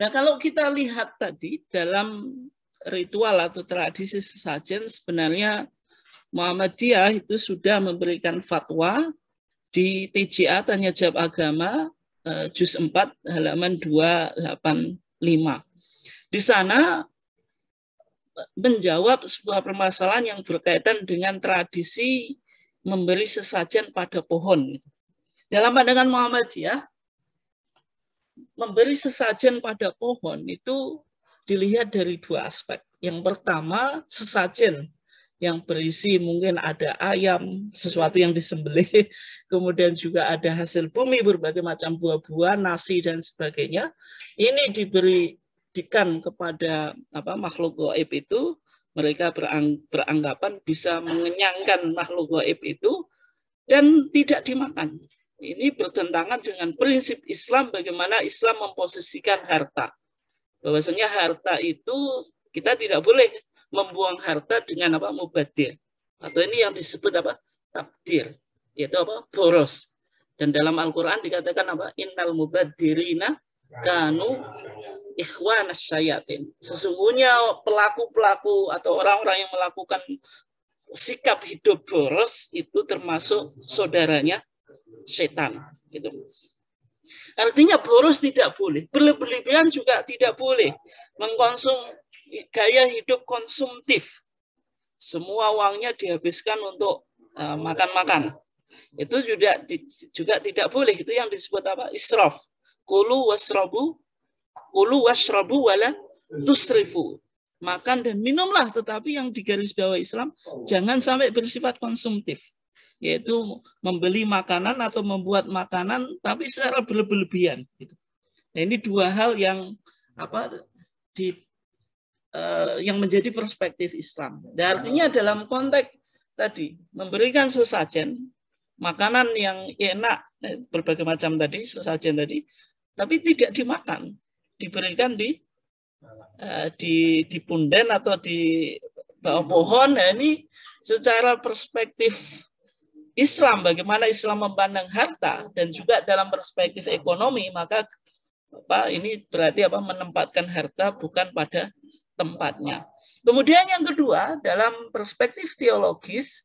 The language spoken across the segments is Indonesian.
Nah, kalau kita lihat tadi dalam ritual atau tradisi sesajen, sebenarnya Muhammadiyah itu sudah memberikan fatwa di TJA Tanya Jawab Agama juz 4 halaman 285. Di sana menjawab sebuah permasalahan yang berkaitan dengan tradisi memberi sesajen pada pohon. Dalam pandangan Muhammadiyah, memberi sesajen pada pohon itu dilihat dari dua aspek. Yang pertama, sesajen yang berisi mungkin ada ayam, sesuatu yang disembelih, kemudian juga ada hasil bumi, berbagai macam buah-buahan, nasi, dan sebagainya. Ini diberikan kepada makhluk gaib itu, mereka beranggapan bisa mengenyangkan makhluk gaib itu, dan tidak dimakan. Ini bertentangan dengan prinsip Islam, bagaimana Islam memposisikan harta. Bahwasanya harta itu kita tidak boleh membuang harta dengan mubadir. Atau ini yang disebut tabdir, yaitu boros. Dan dalam Al-Quran dikatakan innal mubadirina kanu ikhwanas syayatin. Sesungguhnya pelaku-pelaku atau orang-orang yang melakukan sikap hidup boros itu termasuk saudaranya setan. Gitu. Artinya boros tidak boleh, berlebihan juga tidak boleh, mengkonsum gaya hidup konsumtif. Semua uangnya dihabiskan untuk makan-makan. Itu juga tidak boleh. Itu yang disebut israf. Kulu wasrabu wala tusrifu. Makan dan minumlah, tetapi yang digarisbawahi Islam jangan sampai bersifat konsumtif, yaitu membeli makanan atau membuat makanan tapi secara berlebihan. Nah, ini dua hal yang yang menjadi perspektif Islam. Dan artinya dalam konteks tadi memberikan sesajen makanan yang enak, berbagai macam tadi sesajen tadi, tapi tidak dimakan, diberikan di punden atau di bawah pohon. Nah, ini secara perspektif Islam, bagaimana Islam memandang harta dan juga dalam perspektif ekonomi, maka ini berarti menempatkan harta bukan pada tempatnya. Kemudian yang kedua, dalam perspektif teologis,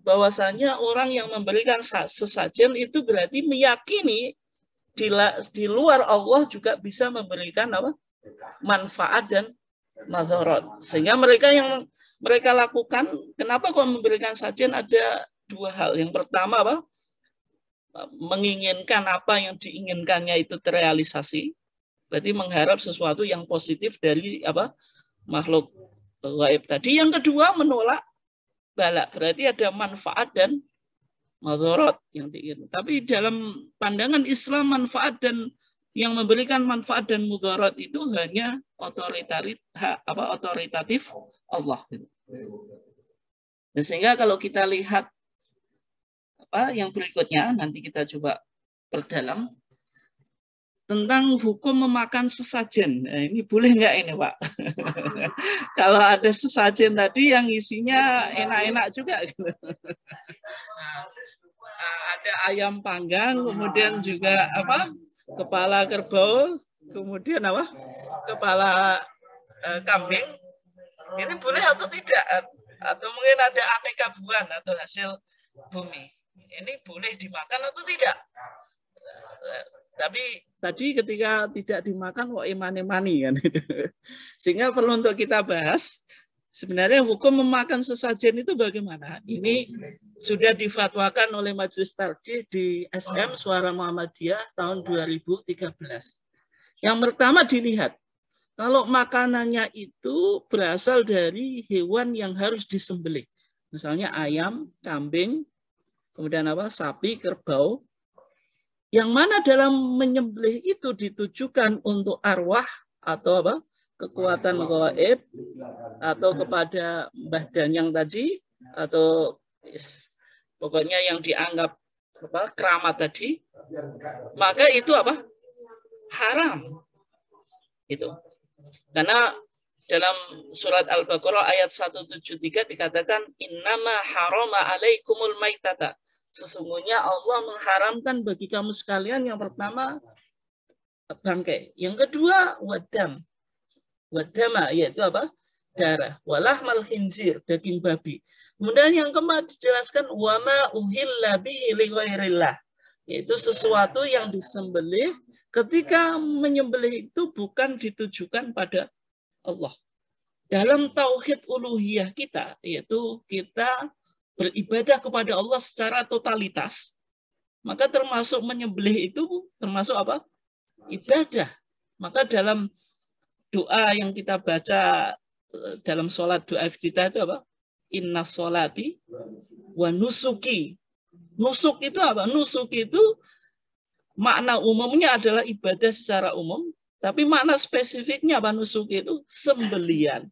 bahwasanya orang yang memberikan sesajen itu berarti meyakini di luar Allah juga bisa memberikan manfaat dan madharat. Sehingga mereka yang mereka lakukan, kenapa kok memberikan sajian, ada dua hal. Yang pertama menginginkan apa yang diinginkannya itu terrealisasi. Berarti mengharap sesuatu yang positif dari makhluk gaib tadi. Yang kedua menolak balak. Berarti ada manfaat dan madharat yang diinginkan. Tapi dalam pandangan Islam, manfaat dan yang memberikan manfaat dan mudarat itu hanya otoritatif Allah. Sehingga kalau kita lihat yang berikutnya, nanti kita coba perdalam tentang hukum memakan sesajen. Nah, ini boleh nggak ini, Pak? Kalau ada sesajen tadi yang isinya enak-enak juga. Ada ayam panggang, kemudian juga kepala kerbau, kemudian kepala kambing. Ini boleh atau tidak? Atau mungkin ada aneka buah atau hasil bumi. Ini boleh dimakan atau tidak? Tapi tadi ketika tidak dimakan, kok emani-mani kan. Sehingga perlu untuk kita bahas, sebenarnya hukum memakan sesajen itu bagaimana? Ini sudah difatwakan oleh Majelis Tarjih di SM Suara Muhammadiyah tahun 2013. Yang pertama dilihat, kalau makanannya itu berasal dari hewan yang harus disembelih. Misalnya ayam, kambing, kemudian sapi, kerbau. Yang mana dalam menyembelih itu ditujukan untuk arwah atau kekuatan gaib, atau kepada Mbah Danyang tadi, atau pokoknya yang dianggap keramat tadi, maka itu haram. Itu. Karena dalam surat Al-Baqarah ayat 173 dikatakan innama harama alaikumul maitata. Sesungguhnya Allah mengharamkan bagi kamu sekalian yang pertama bangkai. Yang kedua wadam. Wadama yaitu apa? Darah. Walahmal khinzir, daging babi. Kemudian yang keempat dijelaskan wama uhilla bihi li ghairillah, yaitu sesuatu yang disembelih ketika menyembelih itu bukan ditujukan pada Allah. Dalam tauhid uluhiyah kita, yaitu kita beribadah kepada Allah secara totalitas, maka termasuk menyembelih itu termasuk apa? Ibadah. Maka dalam doa yang kita baca dalam sholat, doa iftitah itu apa? Inna sholati wa nusuki. Nusuk itu apa? Nusuk itu makna umumnya adalah ibadah secara umum, tapi makna spesifiknya apa? Nusuk itu sembelian.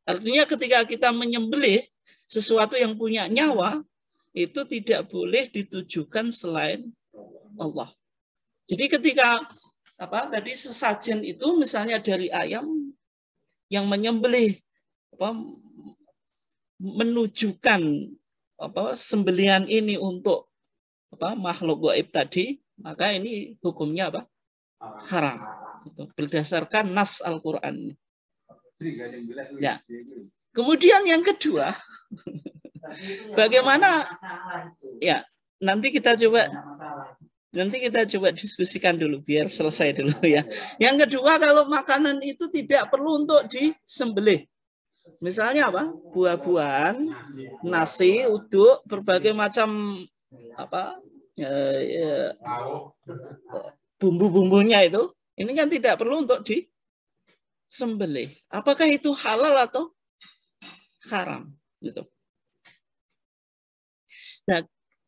Artinya ketika kita menyembelih sesuatu yang punya nyawa, itu tidak boleh ditujukan selain Allah. Jadi ketika tadi sesajen itu misalnya dari ayam yang menyembelih menunjukkan sembelihan ini untuk makhluk gaib tadi, maka ini hukumnya apa? Haram. Berdasarkan nas Al-Qur'an. Ya. Kemudian yang kedua, bagaimana? Ya, nanti kita coba diskusikan dulu biar selesai dulu ya. Yang kedua, kalau makanan itu tidak perlu untuk disembelih. Misalnya apa? Buah-buahan, nasi, uduk, berbagai macam bumbu-bumbunya itu, ini kan tidak perlu untuk disembelih. Apakah itu halal atau haram? Gitu. Nah,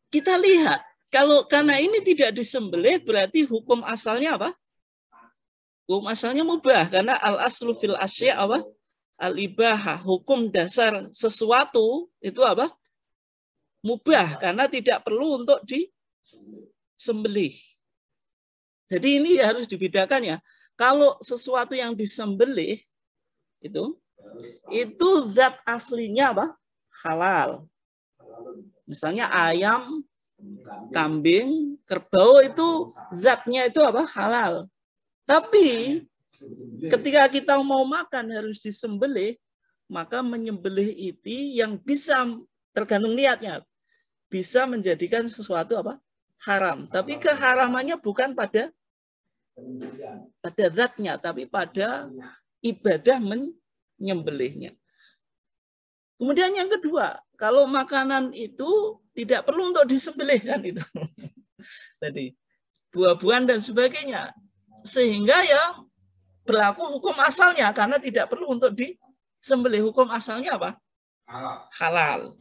kita lihat kalau karena ini tidak disembelih berarti hukum asalnya apa? Hukum asalnya mubah karena al-aslu fil asya apa? Al-ibahah, hukum dasar sesuatu itu apa? Mubah karena tidak perlu untuk disembelih. Jadi ini harus dibedakan ya. Kalau sesuatu yang disembelih itu zat aslinya apa? Halal. Misalnya ayam, kambing, kerbau itu zatnya itu apa? Halal. Tapi ketika kita mau makan harus disembelih, maka menyembelih itu yang bisa tergantung niatnya, bisa menjadikan sesuatu apa? Haram. Tapi keharamannya bukan pada zatnya, tapi pada ibadah menyembelihnya. Kemudian yang kedua, kalau makanan itu tidak perlu untuk disembelih kan itu. Tadi buah-buahan dan sebagainya. Sehingga ya berlaku hukum asalnya karena tidak perlu untuk disembelih. Hukum asalnya apa? Halal.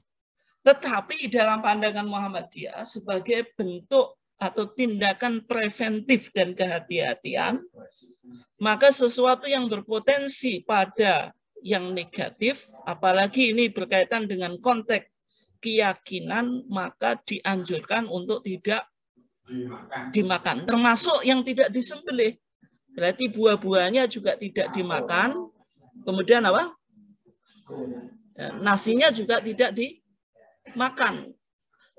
Tetapi dalam pandangan Muhammadiyah sebagai bentuk atau tindakan preventif dan kehati-hatian, maka sesuatu yang berpotensi pada yang negatif, apalagi ini berkaitan dengan konteks keyakinan, maka dianjurkan untuk tidak dimakan. Termasuk yang tidak disembelih. Berarti buah-buahnya juga tidak dimakan. Kemudian apa? Nasinya juga tidak dimakan.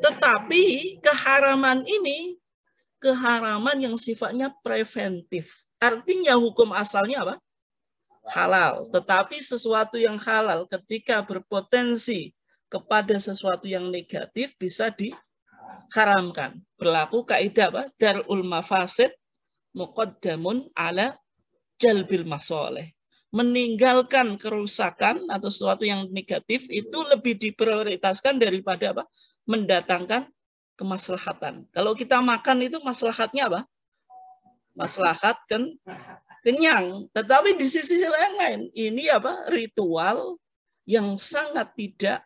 Tetapi keharaman ini keharaman yang sifatnya preventif. Artinya hukum asalnya apa? Halal. Tetapi sesuatu yang halal ketika berpotensi kepada sesuatu yang negatif bisa diharamkan. Berlaku kaidah apa? Darul mafasid muqaddamun ala jalbil masoleh. Meninggalkan kerusakan atau sesuatu yang negatif itu lebih diprioritaskan daripada apa? Mendatangkan kemaslahatan. Kalau kita makan itu maslahatnya apa? Maslahat kenyang. Tetapi di sisi lain ini apa? Ritual yang sangat tidak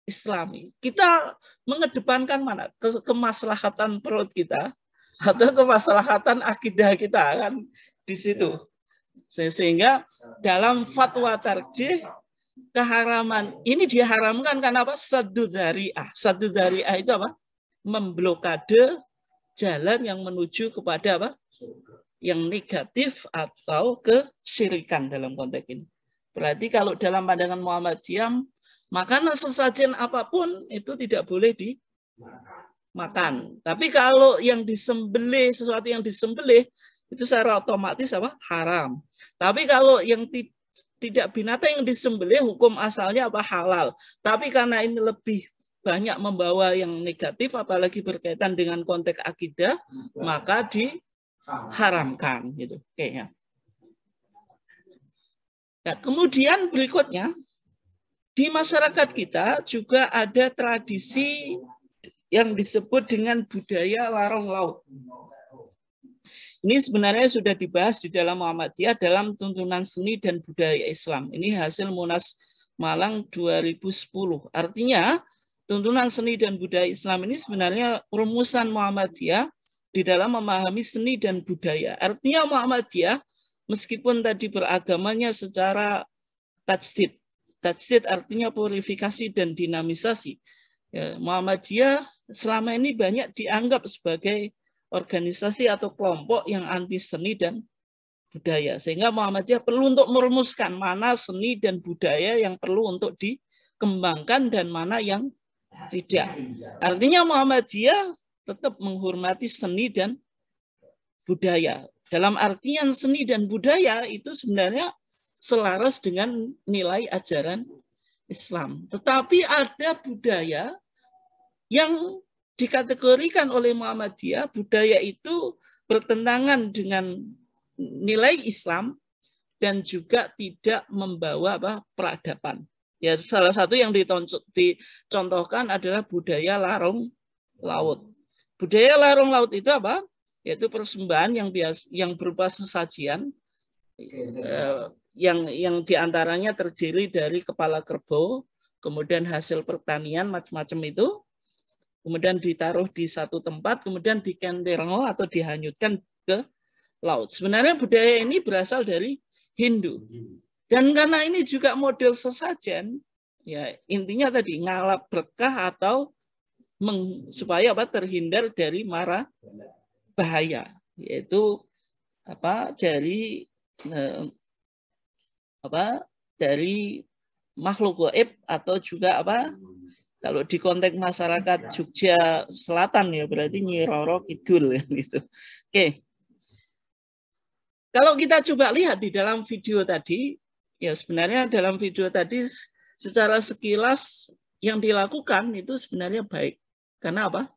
Islami. Kita mengedepankan mana? Kemaslahatan perut kita atau kemaslahatan akidah kita kan di situ. Sehingga dalam fatwa tarjih keharaman ini diharamkan karena apa? Saddu dzari'ah. Saddu dzari'ah itu apa? Memblokade jalan yang menuju kepada apa? Yang negatif atau kesyirikan dalam konteks ini. Berarti kalau dalam pandangan Muhammadiyah makanan sesajen apapun itu tidak boleh dimakan. Tapi kalau yang disembelih, sesuatu yang disembelih itu secara otomatis apa? Haram. Tapi kalau yang tidak binatang yang disembelih, hukum asalnya apa? Halal. Tapi karena ini lebih banyak membawa yang negatif, apalagi berkaitan dengan konteks akidah, maka diharamkan. Gitu. Oke, ya. Nah, kemudian berikutnya, di masyarakat kita juga ada tradisi yang disebut dengan budaya larung laut. Ini sebenarnya sudah dibahas di dalam Muhammadiyah dalam tuntunan seni dan budaya Islam. Ini hasil Munas Malang 2010. Artinya, tuntunan seni dan budaya Islam ini sebenarnya rumusan Muhammadiyah di dalam memahami seni dan budaya. Artinya Muhammadiyah, meskipun tadi beragamanya secara tajdid. Tajdid artinya purifikasi dan dinamisasi. Ya, Muhammadiyah selama ini banyak dianggap sebagai organisasi atau kelompok yang anti seni dan budaya. Sehingga Muhammadiyah perlu untuk merumuskan mana seni dan budaya yang perlu untuk dikembangkan dan mana yang tidak. Artinya Muhammadiyah tetap menghormati seni dan budaya. Dalam artian seni dan budaya itu sebenarnya selaras dengan nilai ajaran Islam. Tetapi ada budaya yang dikategorikan oleh Muhammadiyah, budaya itu bertentangan dengan nilai Islam dan juga tidak membawa peradaban. Ya, salah satu yang dicontohkan adalah budaya larung laut. Budaya larung laut itu apa? Yaitu persembahan yang berupa sesajian yang diantaranya terdiri dari kepala kerbau, kemudian hasil pertanian macam-macam itu, kemudian ditaruh di satu tempat, kemudian dikenderno atau dihanyutkan ke laut. Sebenarnya budaya ini berasal dari Hindu. Dan karena ini juga model sesajen, ya intinya tadi ngalap berkah atau supaya terhindar dari mara bahaya, yaitu dari makhluk gaib atau juga kalau di konteks masyarakat Jogja Selatan ya berarti Nyi Roro Kidul gitu. Oke. Kalau kita coba lihat di dalam video tadi, ya sebenarnya dalam video tadi secara sekilas yang dilakukan itu sebenarnya baik. Karena apa?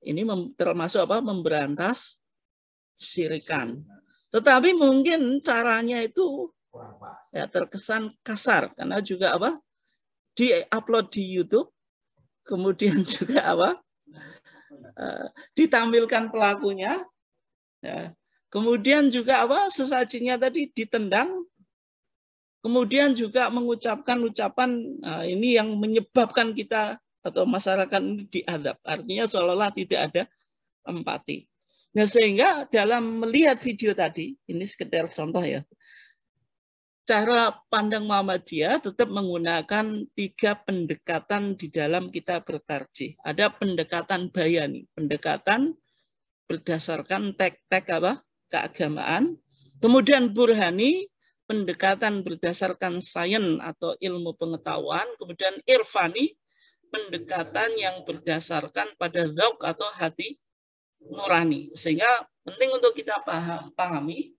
Ini termasuk memberantas syirikan. Tetapi mungkin caranya itu ya terkesan kasar karena juga di-upload di YouTube, kemudian juga ditampilkan pelakunya, ya. Kemudian juga sesajinya tadi ditendang, kemudian juga mengucapkan ucapan ini yang menyebabkan kita atau masyarakat ini diadab. Artinya seolah-olah tidak ada empati. Nah, sehingga dalam melihat video tadi, ini sekedar contoh ya, cara pandang Muhammadiyah tetap menggunakan 3 pendekatan di dalam kita bertarjih. Ada pendekatan bayani, pendekatan berdasarkan tek-tek keagamaan. Kemudian burhani, pendekatan berdasarkan sains atau ilmu pengetahuan. Kemudian irfani, pendekatan yang berdasarkan pada dzauq atau hati nurani. Sehingga penting untuk kita pahami